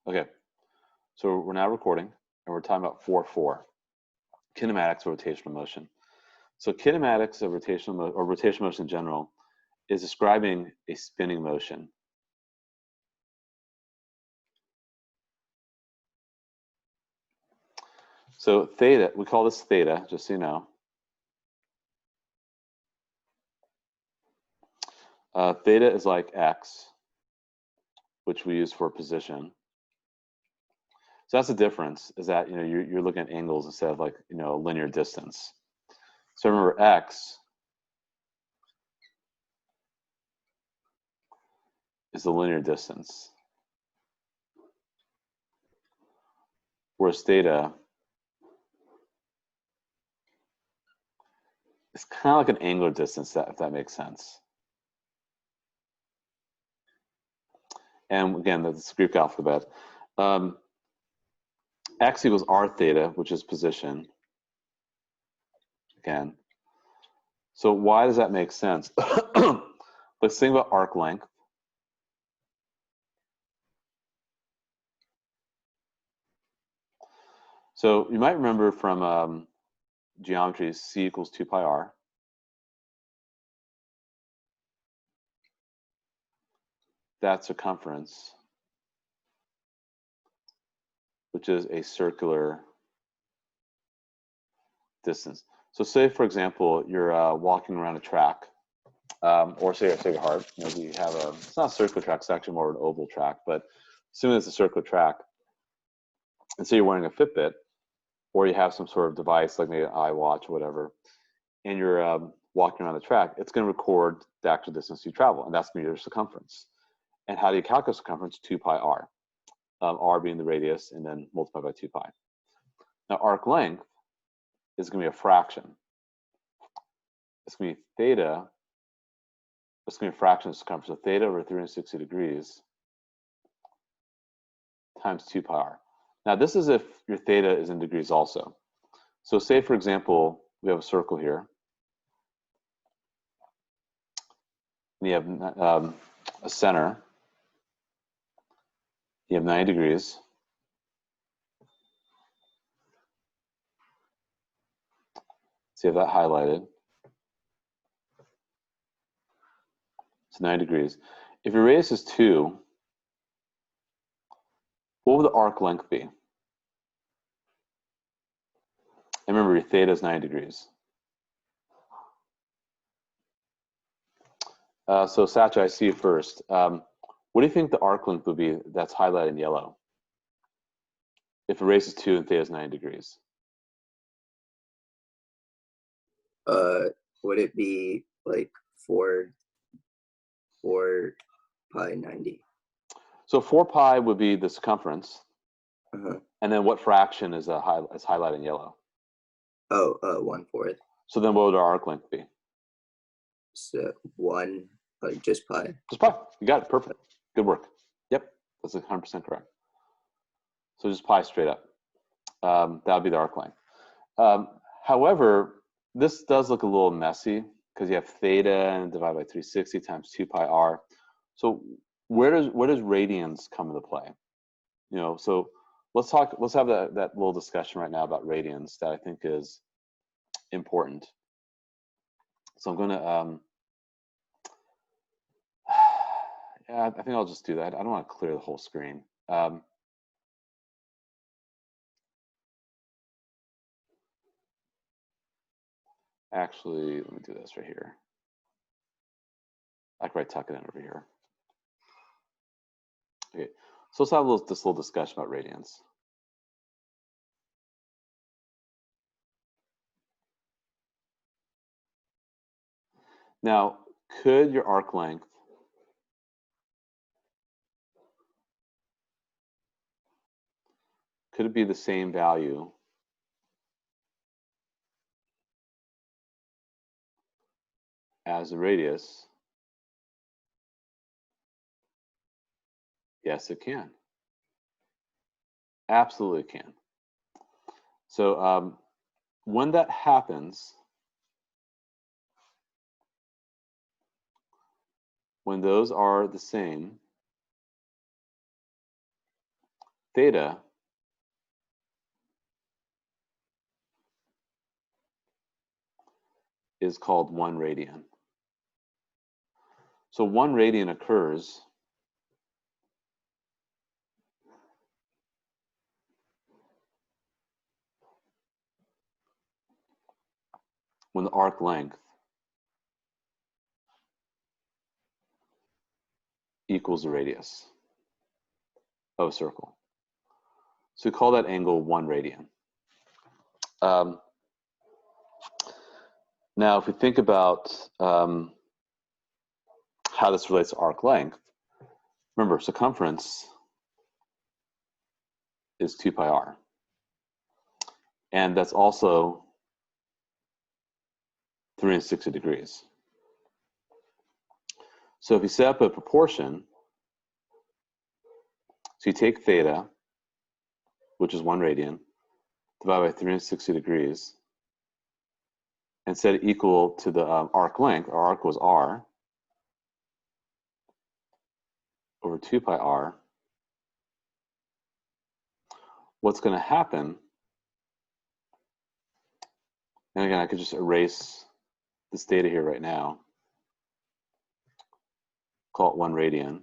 Okay, so we're now recording, and we're talking about 4-4, kinematics of rotational motion. So kinematics of rotational motion in general is describing a spinning motion. So theta, we call this theta, just so you know. Theta is like x, which we use for position. So that's the difference, is that you're looking at angles instead of like a linear distance. So remember, x is the linear distance, whereas theta is kind of like an angular distance, if that makes sense. And again, that's the Greek alphabet. X equals r theta, which is position. Again. So why does that make sense? Let's think about arc length. So you might remember from geometry, c equals 2 pi r. That's circumference, which is a circular distance. So say, for example, you're walking around a track, or say a heart. Maybe you have it's not a circular track, it's actually more of an oval track, but assuming it's a circular track, and say you're wearing a Fitbit, or you have some sort of device like maybe an iWatch or whatever, and you're walking around the track, it's going to record the actual distance you travel, and that's going to be your circumference. And how do you calculate circumference? 2 pi r, r being the radius, and then multiplied by 2 pi. Now arc length is going to be a fraction. It's going to be theta. It's going to be a fraction of circumference. So theta over 360 degrees times 2 pi r. Now this is if your theta is in degrees also. So say, for example, we have a circle here. And you have a center. You have 90 degrees. So you have that highlighted. It's 90 degrees. If your radius is 2, what would the arc length be? And remember, your theta is 90 degrees. So Satya, I see you first. What do you think the arc length would be that's highlighted in yellow? If the radius is 2 and theta is 90 degrees. Would it be like 4 pi 90? So 4 pi would be the circumference. Uh-huh. And then what fraction is highlighted in yellow? Oh, 1/4. So then what would our arc length be? So 1, like just pi. Just pi. You got it. Perfect. Good work. Yep. That's 100% correct. So just pi straight up. That would be the arc length. However, this does look a little messy because you have theta and divide by 360 times 2 pi r. So where does radians come into play? So let's have that little discussion right now about radians that I think is important. So I'm going to yeah, I think I'll just do that. I don't want to clear the whole screen. Actually, let me do this right here. I can tuck it in over here. Okay, so let's have this little discussion about radians. Now, could your arc length could it be the same value as the radius? Yes, it can. Absolutely can. So when that happens, when those are the same, theta is called 1 radian. So 1 radian occurs when the arc length equals the radius of a circle. So we call that angle 1 radian. Now, if we think about how this relates to arc length, remember circumference is 2 pi r. And that's also 360 degrees. So if you set up a proportion, so you take theta, which is 1 radian, divide by 360 degrees, and set it equal to the arc length. Our arc was r over 2 pi r. What's going to happen, and again, I could just erase this data here right now, call it 1 radian.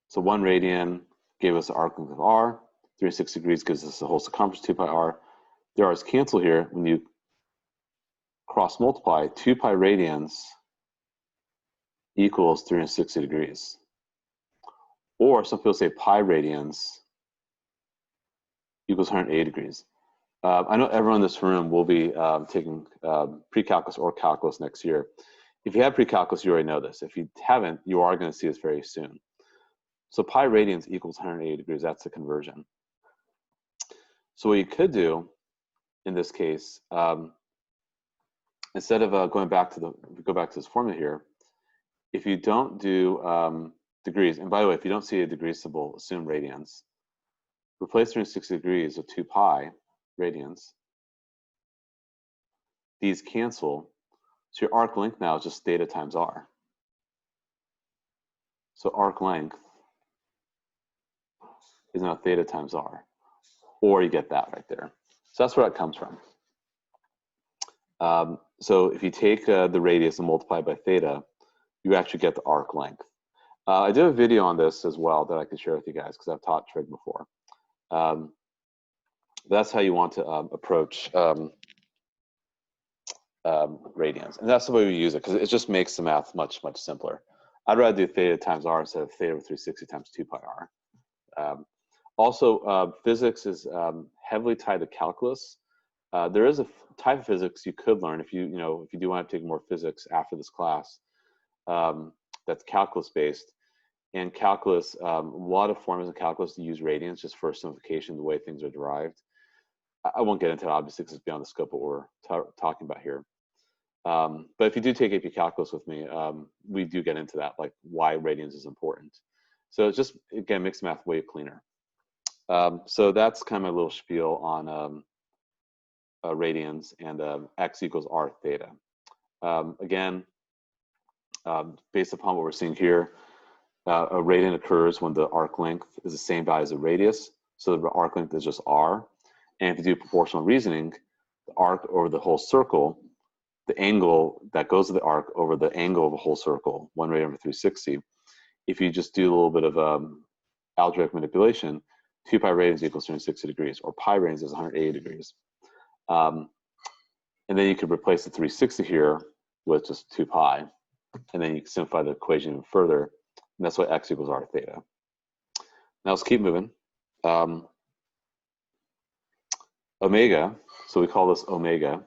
So 1 radian gave us the arc length of r, 360 degrees gives us the whole circumference, 2 pi r. The r's cancel here. When you cross multiply, 2 pi radians equals 360 degrees. Or some people say pi radians equals 180 degrees. I know everyone in this room will be taking pre-calculus or calculus next year. If you have pre-calculus, you already know this. If you haven't, you are going to see this very soon. So pi radians equals 180 degrees. That's the conversion. So what you could do in this case, instead of go back to this formula here, if you don't do degrees, and by the way, if you don't see a degree symbol, assume radians. Replace 360 degrees with 2 pi radians. These cancel. So your arc length now is just theta times r. So arc length is now theta times r. Or you get that right there. So that's where that comes from. So if you take the radius and multiply by theta, you actually get the arc length. I did a video on this as well that I could share with you guys because I've taught trig before. That's how you want to approach radians. And that's the way we use it because it just makes the math much, much simpler. I'd rather do theta times r instead of theta over 360 times 2 pi r. Also, physics is heavily tied to calculus. There is a type of physics you could learn if you do want to take more physics after this class. That's calculus based. And calculus, a lot of formulas in calculus use radians just for simplification, the way things are derived. I won't get into it obviously because it's beyond the scope of what we're talking about here. But if you do take AP calculus with me, we do get into that, like why radians is important. So it just, again, makes math way cleaner. So that's kind of my little spiel on radians and x equals r theta. Again, based upon what we're seeing here, a radian occurs when the arc length is the same value as the radius. So the arc length is just r. And if you do proportional reasoning, the arc over the whole circle, the angle that goes to the arc over the angle of a whole circle, 1 radian over 360. If you just do a little bit of algebraic manipulation, 2 pi radians equals 360 degrees, or pi radians is 180 degrees. And then you could replace the 360 here with just 2 pi, and then you can simplify the equation even further, and that's why x equals r theta. Now let's keep moving. Omega, so we call this omega.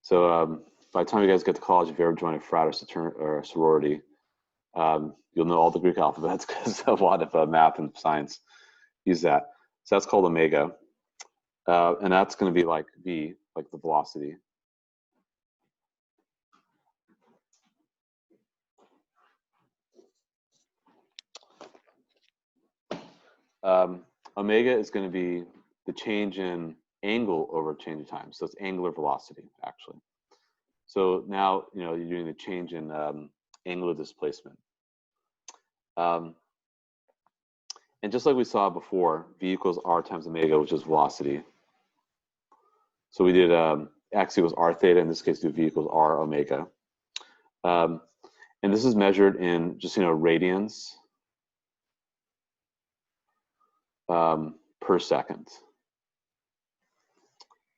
So by the time you guys get to college, if you ever join a frat or a sorority, you'll know all the Greek alphabets because a lot of math and science use that. So that's called omega. And that's going to be like v, like the velocity. Omega is going to be the change in angle over change in time. So it's angular velocity, actually. So now, you're doing the change in angular displacement. And just like we saw before, v equals r times omega, which is velocity. So we did x equals r theta, in this case do v equals r omega. And this is measured in just, radians per second.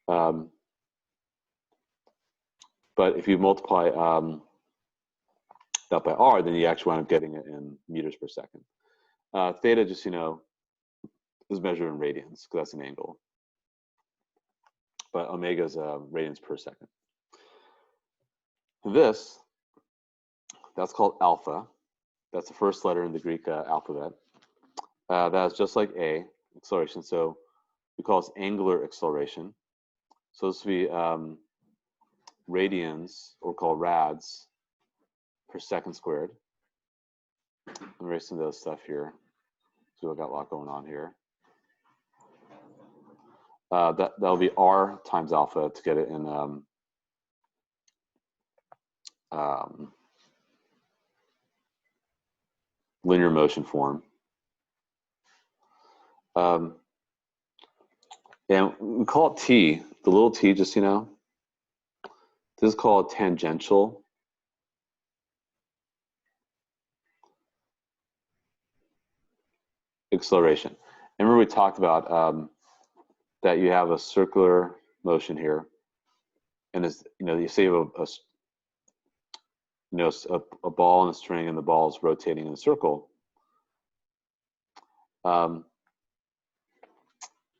But if you multiply that by r, then you actually wind up getting it in meters per second. Theta just, is measured in radians because that's an angle. But omega is radians per second. This, that's called alpha. That's the first letter in the Greek alphabet. That is just like a, acceleration. So we call this angular acceleration. So this would be radians, or called rads, per second squared. I'm erasing those stuff here. So we've got a lot going on here. That'll be r times alpha to get it in linear motion form. And we call it t, the little t, just, this is called tangential acceleration. And remember we talked about that you have a circular motion here, and it's, you say you have a ball and a string, and the ball is rotating in a circle.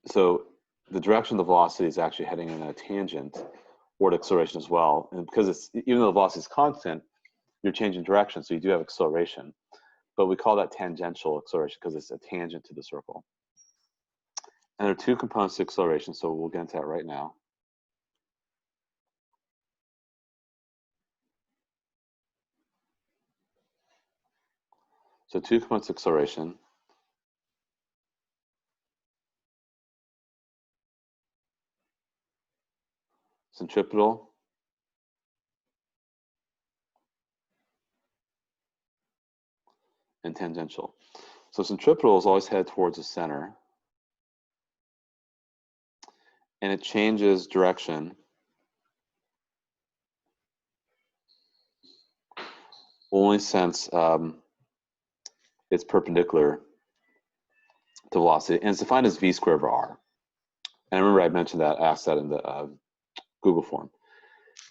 So the direction of the velocity is actually heading in a tangent toward acceleration as well. And because it's, even though the velocity is constant, you're changing direction, so you do have acceleration. But we call that tangential acceleration because it's a tangent to the circle. And there are two components to acceleration, so we'll get into that right now. So two components of acceleration. Centripetal and tangential. So centripetal is always headed towards the center, and it changes direction only since it's perpendicular to velocity, and it's defined as v squared over r. And I remember I mentioned that, asked that in the Google form.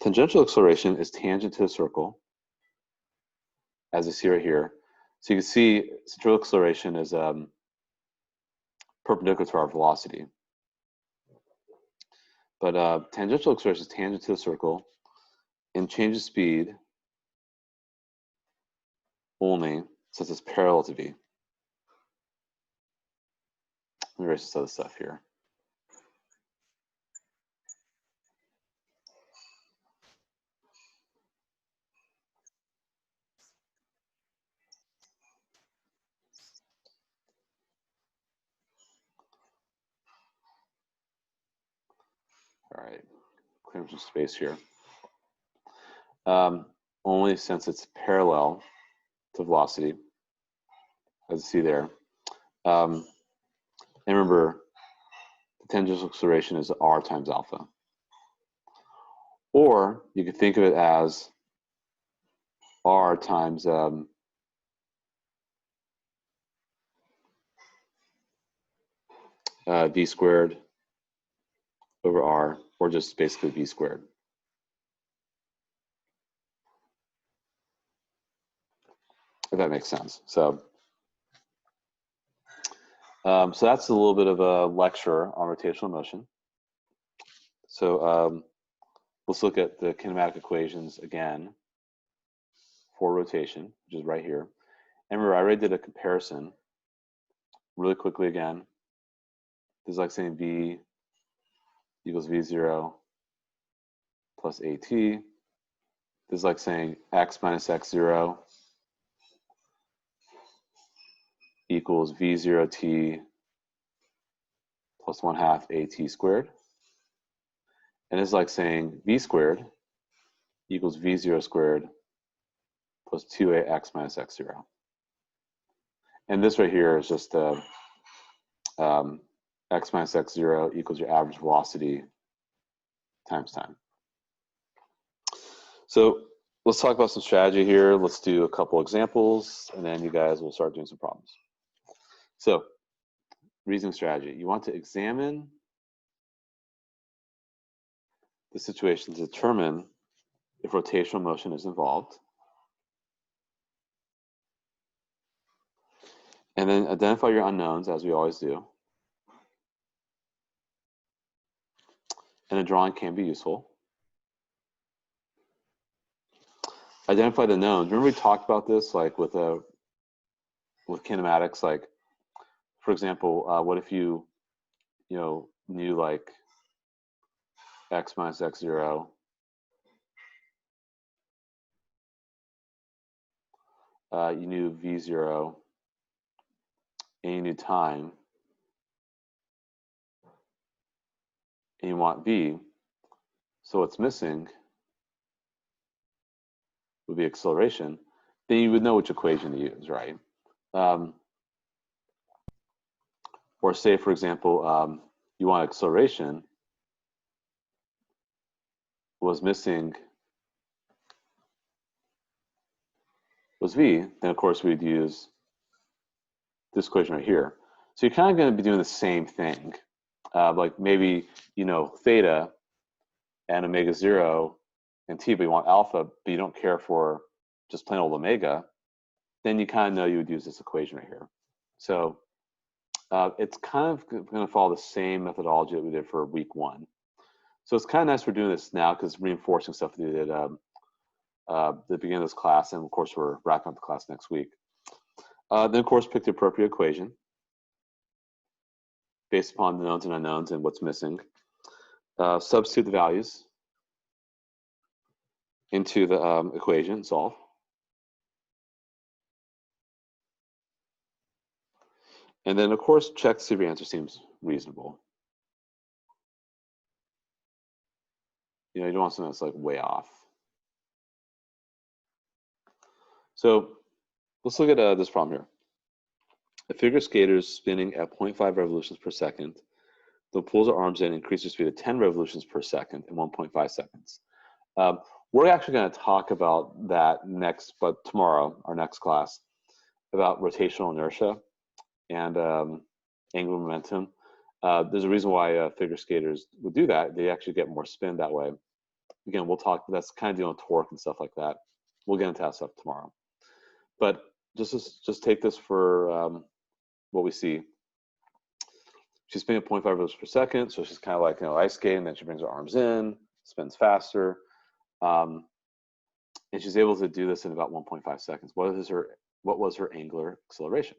Tangential acceleration is tangent to the circle, as you see right here. So you can see centripetal acceleration is perpendicular to our velocity. But tangential acceleration is tangent to the circle and changes speed only since it's parallel to v. Let me erase this other stuff here. All right, clear some space here. Only since it's parallel to velocity, as you see there. And remember, the tangential acceleration is r times alpha. Or you could think of it as r times v squared over r, or just basically v squared. If that makes sense. So that's a little bit of a lecture on rotational motion. So let's look at the kinematic equations again for rotation, which is right here. And remember, I already did a comparison really quickly again. This is like saying v equals v0 plus at. This is like saying x minus x0 equals v0t plus 1/2 at squared. And it's like saying v squared equals v0 squared plus 2ax minus x0. And this right here is just x minus x0 equals your average velocity times time. So let's talk about some strategy here. Let's do a couple examples, and then you guys will start doing some problems. So reasoning strategy. You want to examine the situation to determine if rotational motion is involved, and then identify your unknowns, as we always do. And a drawing can be useful. Identify the knowns. Remember we talked about this, like with kinematics. Like, for example, what if you knew like x minus x0, you knew v0, and you knew time, and you want v. So what's missing would be acceleration. Then you would know which equation to use, right? Or say, for example, you want acceleration, was missing was v, then of course we'd use this equation right here. So you're kind of going to be doing the same thing. Like maybe you know theta and omega 0 and t, but you want alpha, but you don't care for just plain old omega, then you kind of know you would use this equation right here. So it's kind of going to follow the same methodology that we did for week 1. So it's kind of nice we're doing this now because it's reinforcing stuff that we did at the beginning of this class, and of course we're wrapping up the class next week. Then of course pick the appropriate equation based upon the knowns and unknowns and what's missing. Substitute the values into the equation, solve. And then of course check to see if your answer seems reasonable. You know, you don't want something that's like way off. So let's look at this problem here. A figure skater is spinning at 0.5 revolutions per second. The pulls her arms in, increase their speed to 10 revolutions per second in 1.5 seconds. We're actually going to talk about that but tomorrow, our next class, about rotational inertia and angular momentum. There's a reason why figure skaters would do that. They actually get more spin that way. Again, we'll talk, that's kind of dealing with torque and stuff like that. We'll get into that stuff tomorrow. But just take this for what we see. She's spinning at 0.5 revolutions per second, so she's kind of like ice skating. Then she brings her arms in, spins faster, and she's able to do this in about 1.5 seconds. What was her angular acceleration?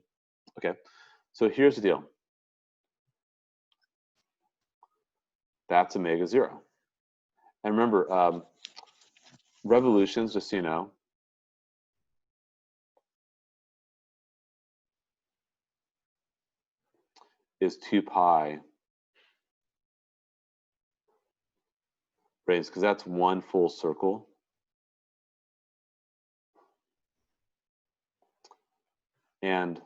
Okay, so here's the deal. That's omega 0. And remember, revolutions, just so you know, is 2 pi radians, because that's one full circle. And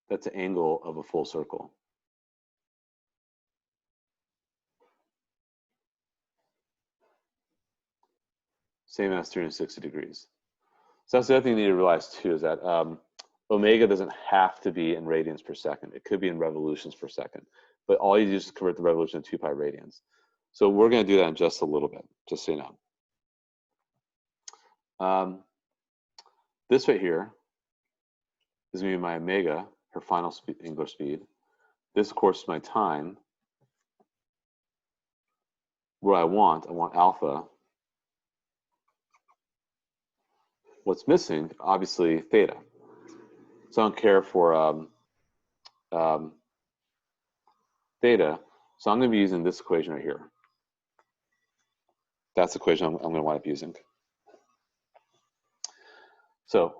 that's the angle of a full circle. Same as 360 degrees. So that's the other thing you need to realize too, is that omega doesn't have to be in radians per second. It could be in revolutions per second. But all you do is convert the revolution to 2 pi radians. So we're going to do that in just a little bit, just so you know. This right here is going to be my omega, her final speed, angular speed. This, of course, is my time. What I want alpha. What's missing, obviously, theta. So I don't care for theta. So I'm going to be using this equation right here. That's the equation I'm going to wind up using. So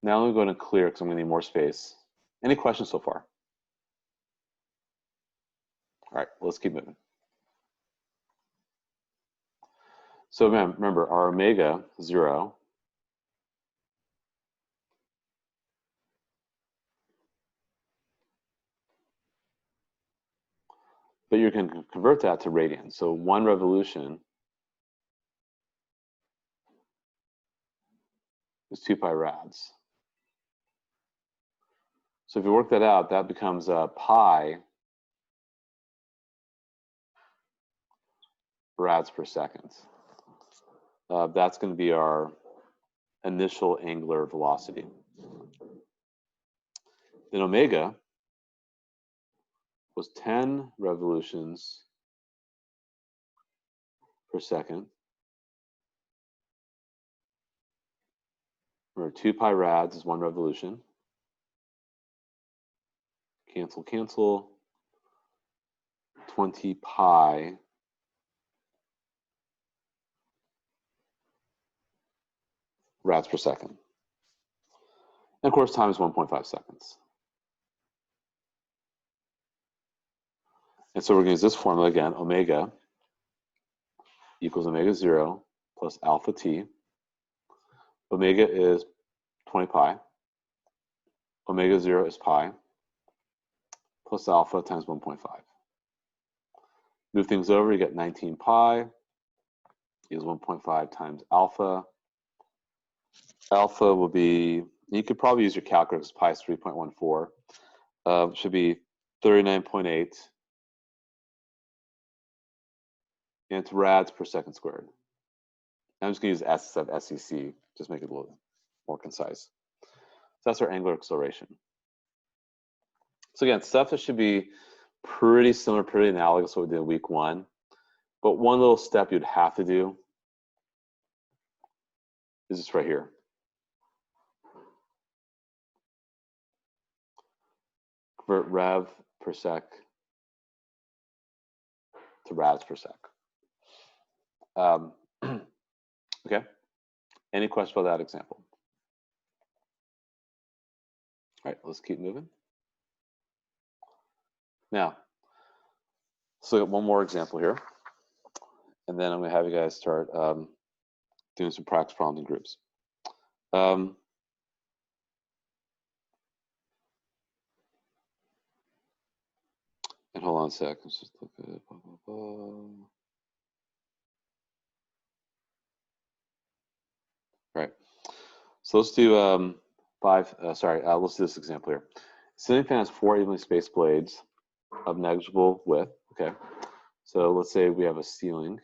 now I'm going to clear because I'm going to need more space. Any questions so far? All right, let's keep moving. So remember, our omega 0 but you can convert that to radians. So 1 revolution is 2 pi rads. So if you work that out, that becomes pi rads per second. That's going to be our initial angular velocity. Then omega was 10 revolutions per second, or 2 pi rads is 1 revolution. Cancel, cancel. 20 pi rads per second. And of course, time is 1.5 seconds. And so we're going to use this formula again, omega equals omega 0 plus alpha t. Omega is 20 pi. Omega 0 is pi plus alpha times 1.5. Move things over, you get 19 pi is 1.5 times alpha. Alpha will be, you could probably use your calculator because pi is 3.14. Should be 39.8. And it's rads per second squared. I'm just going to use S instead of SEC, just make it a little more concise. So that's our angular acceleration. So again, stuff that should be pretty similar, pretty analogous to what we did in week 1. But one little step you'd have to do is this right here. Convert rev per sec to rads per sec. Okay. Any questions about that example? All right, let's keep moving. Now, let's look at one more example here. And then I'm going to have you guys start doing some practice problems in groups. And hold on a sec. Let's just look at it. Blah, blah, blah. Right. So let's do let's do this example here. Ceiling fan has 4 evenly spaced blades of negligible width. Okay. So let's say we have a ceiling.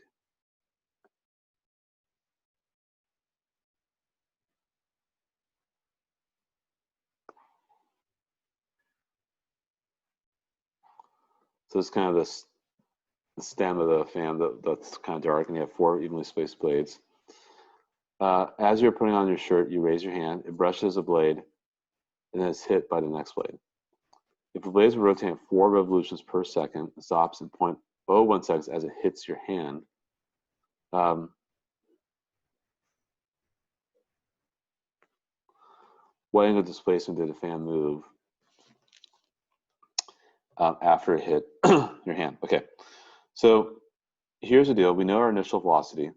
So it's kind of the stem of the fan that's kind of dark, and you have 4 evenly spaced blades. As you're putting on your shirt, you raise your hand, it brushes a blade, and then it's hit by the next blade. If the blades were rotating 4 revolutions per second, it stops in 0.01 seconds as it hits your hand. What angle of displacement did the fan move after it hit your hand? Okay, so here's the deal. We know our initial velocity.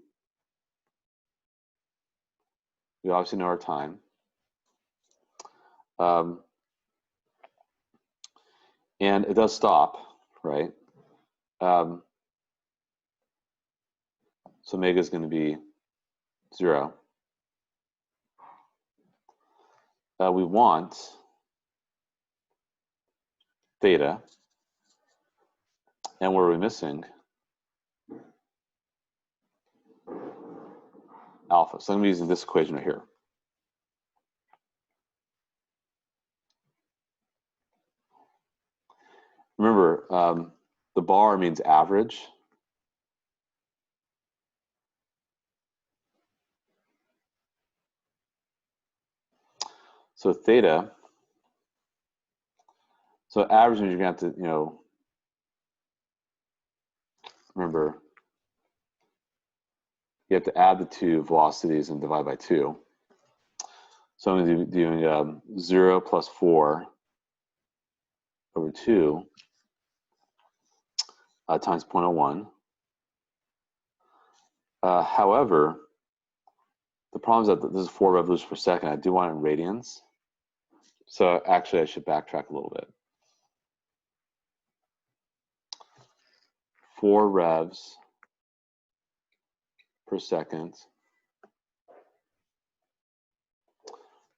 We obviously know our time. And it does stop, right? So omega is going to be 0. We want theta. And what are we missing? Alpha. So I'm going to be using this equation right here. Remember, the bar means average. So theta, so average means you're going to have to, remember, you have to add the 2 velocities and divide by 2. So I'm going to be doing 0 plus 4 over 2 times 0.01. However, the problem is that this is 4 revolutions per second. I do want it in radians. So actually, I should backtrack a little bit. 4 revs per second.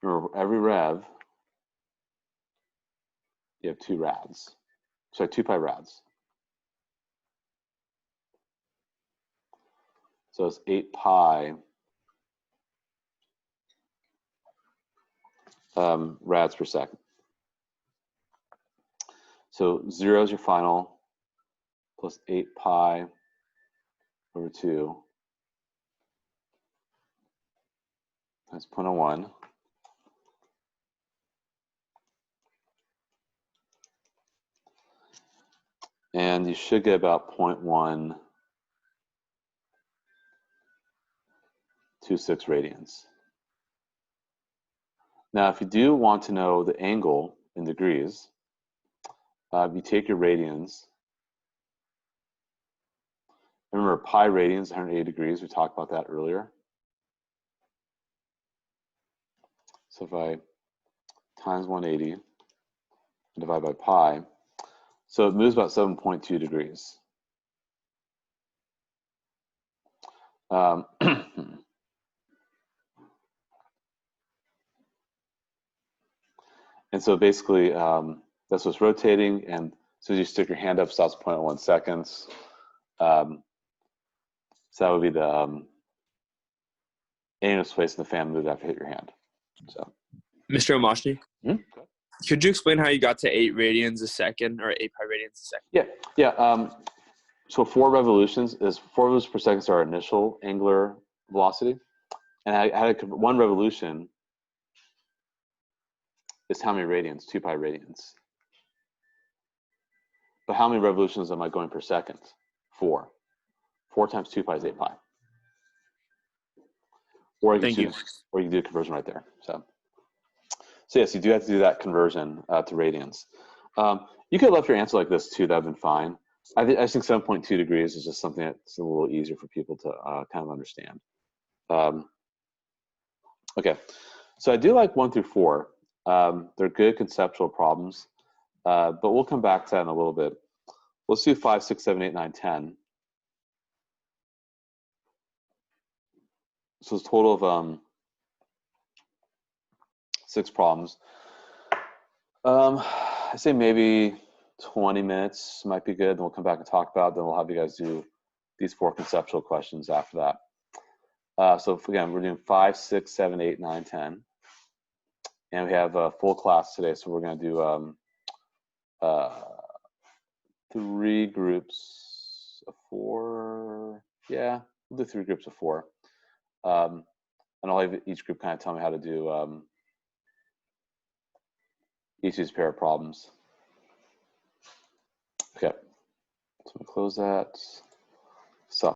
Remember, every rev, you have 2 rads. Sorry, 2 pi rads. So it's 8 pi rads per second. So 0 is your final, plus 8 pi over 2 times 0.01. And you should get about 0.126 radians. Now, if you do want to know the angle in degrees, you take your radians. Remember, pi radians, 180 degrees. We talked about that earlier. So if I times 180 and divide by pi, so it moves about 7.2 degrees. And so basically, that's what's rotating. And so as you stick your hand up, stops 0.1 seconds. So that would be the aim of space in the fan move after you hit your hand. So, Mr. Omashny, could you explain how you got to 8 radians a second or 8 pi radians a second? Yeah. So 4 revolutions per second is our initial angular velocity. And I had 1 revolution is how many radians? 2 pi radians. But how many revolutions am I going per second? 4. 4 times 2 pi is 8 pi. Or you can do a conversion right there. So yes, you do have to do that conversion to radians. You could have left your answer like this too. That'd been fine. I think 7.2 degrees is just something that's a little easier for people to kind of understand. Okay, so I do like 1 through 4. They're good conceptual problems, but we'll come back to that in a little bit. Let's do 5, 6, 7, 8, 9, 10. So it's a total of 6 problems. I say maybe 20 minutes might be good. Then we'll come back and talk about it. Then we'll have you guys do these 4 conceptual questions after that. So again, we're doing 5, 6, 7, 8, 9, 10. And we have a full class today. So we're going to do 3 groups of 4. Yeah, we'll do 3 groups of 4. And I'll have each group kind of tell me how to do each of these pair of problems. Okay, so we'll close that.